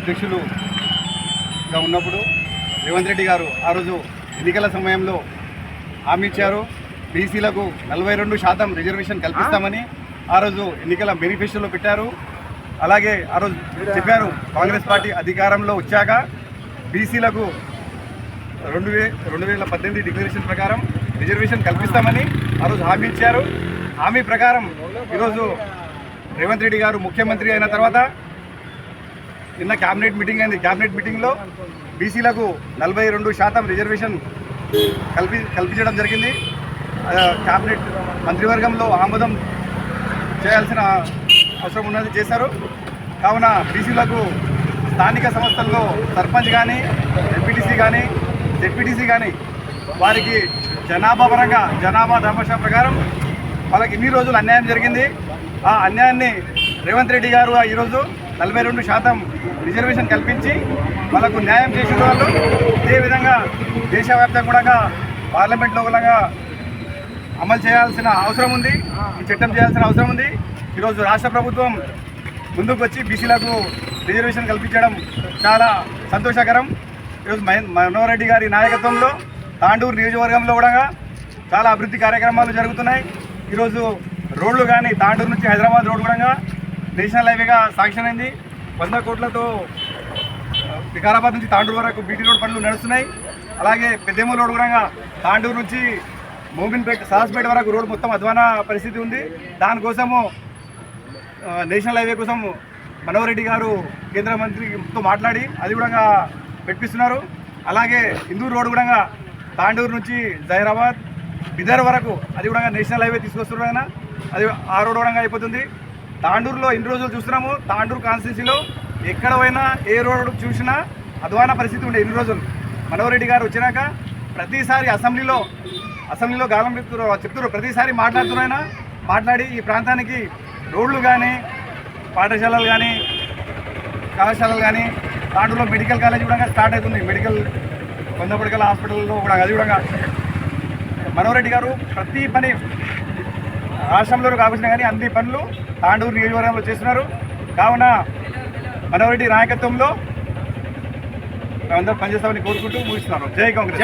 అధ్యక్షులుగా ఉన్నప్పుడు రేవంత్ రెడ్డి గారు ఆ రోజు ఎన్నికల సమయంలో హామీ ఇచ్చారు. బీసీలకు 42% రిజర్వేషన్ కల్పిస్తామని ఆ రోజు ఎన్నికల మేనిఫెస్టోలో పెట్టారు. అలాగే ఆ రోజు చెప్పారు, కాంగ్రెస్ పార్టీ అధికారంలో వచ్చాక బీసీలకు 2018 డిక్లరేషన్ ప్రకారం రిజర్వేషన్ కల్పిస్తామని ఆ రోజు హామీ ఇచ్చారు. హామీ ప్రకారం ఈరోజు రేవంత్ రెడ్డి గారు ముఖ్యమంత్రి అయిన తర్వాత నిన్న క్యాబినెట్ మీటింగ్ అయింది. క్యాబినెట్ మీటింగ్లో బీసీలకు 42% రిజర్వేషన్ కల్పించడం జరిగింది. క్యాబినెట్ మంత్రివర్గంలో ఆమోదం చేయాల్సిన అవసరం ఉన్నది, చేశారు. కావున బీసీలకు స్థానిక సంస్థల్లో సర్పంచ్ కానీ, ఎంపీటీసీ కానీ, జెడ్పీటీసీ కానీ వారికి జనాభా పరంగా జనాభా దామాషా ప్రకారం వాళ్ళకి ఇన్ని రోజులు అన్యాయం జరిగింది. ఆ అన్యాయాన్ని రేవంత్ రెడ్డి గారు ఈరోజు 42% రిజర్వేషన్ కల్పించి వాళ్ళకు న్యాయం చేసిన వాళ్ళు. అదేవిధంగా దేశవ్యాప్తంగా కూడా పార్లమెంట్లో కూడా అమలు చేయాల్సిన అవసరం ఉంది, ఈ చట్టం చేయాల్సిన అవసరం ఉంది. ఈరోజు రాష్ట్ర ప్రభుత్వం ముందుకు వచ్చి బీసీలకు రిజర్వేషన్ కల్పించడం చాలా సంతోషకరం. ఈరోజు మనోహర్ రెడ్డి గారి నాయకత్వంలో తాండూరు నియోజకవర్గంలో కూడా చాలా అభివృద్ధి కార్యక్రమాలు జరుగుతున్నాయి. ఈరోజు రోడ్లు కానీ తాండూరు నుంచి హైదరాబాద్ రోడ్డు కూడా నేషనల్ హైవేగా శాంక్షన్ అయింది. 100 కోట్లతో వికారాబాద్ నుంచి తాండూరు వరకు బీటీ రోడ్ పనులు నడుస్తున్నాయి. అలాగే పెద్దేమూరు రోడ్డు కూడా తాండూరు నుంచి మోమిన్పేట సాహస్పేట వరకు రోడ్డు మొత్తం అధ్వాన పరిస్థితి ఉంది. దానికోసము నేషనల్ హైవే కోసం మనోహర్ రెడ్డి గారు కేంద్ర మంత్రితో మాట్లాడి అది కూడా పెట్టిస్తున్నారు. అలాగే ఇందూరు రోడ్డు కూడా తాండూరు నుంచి జైరాబాద్ బిదర్ వరకు అది కూడా నేషనల్ హైవే తీసుకొస్తున్నారు కదా, అది ఆ రోడ్డు కూడా అయిపోతుంది. తాండూరులో ఇన్ని రోజులు చూస్తున్నాము, తాండూరు కాన్స్టిట్యూన్సీలో ఎక్కడ పోయినా ఏ రోడ్డు చూసినా అధ్వాన పరిస్థితి ఉండే ఇన్ని రోజులు. మనోహర్ రెడ్డి గారు వచ్చినాక ప్రతిసారి అసెంబ్లీలో గాలం చెప్తున్నారు, ప్రతిసారి మాట్లాడి ఈ ప్రాంతానికి రోడ్లు కానీ, పాఠశాలలు కానీ, కళాశాలలు కానీ, తాండూరులో మెడికల్ కాలేజ్ కూడా స్టార్ట్ అవుతుంది. మెడికల్ 100 పడకల హాస్పిటల్లో కూడా అది కూడా మనోహర్ రెడ్డి గారు ప్రతి పని రాష్ట్రంలో కావాల్సిన కానీ అన్ని పనులు తాండూరు నియోజకవర్గంలో చేస్తున్నారు. కావున మనోహర్ రెడ్డి నాయకత్వంలో మేమందరూ పనిచేస్తామని కోరుకుంటూ ముగిస్తున్నాను. జై కాంగ్రెస్.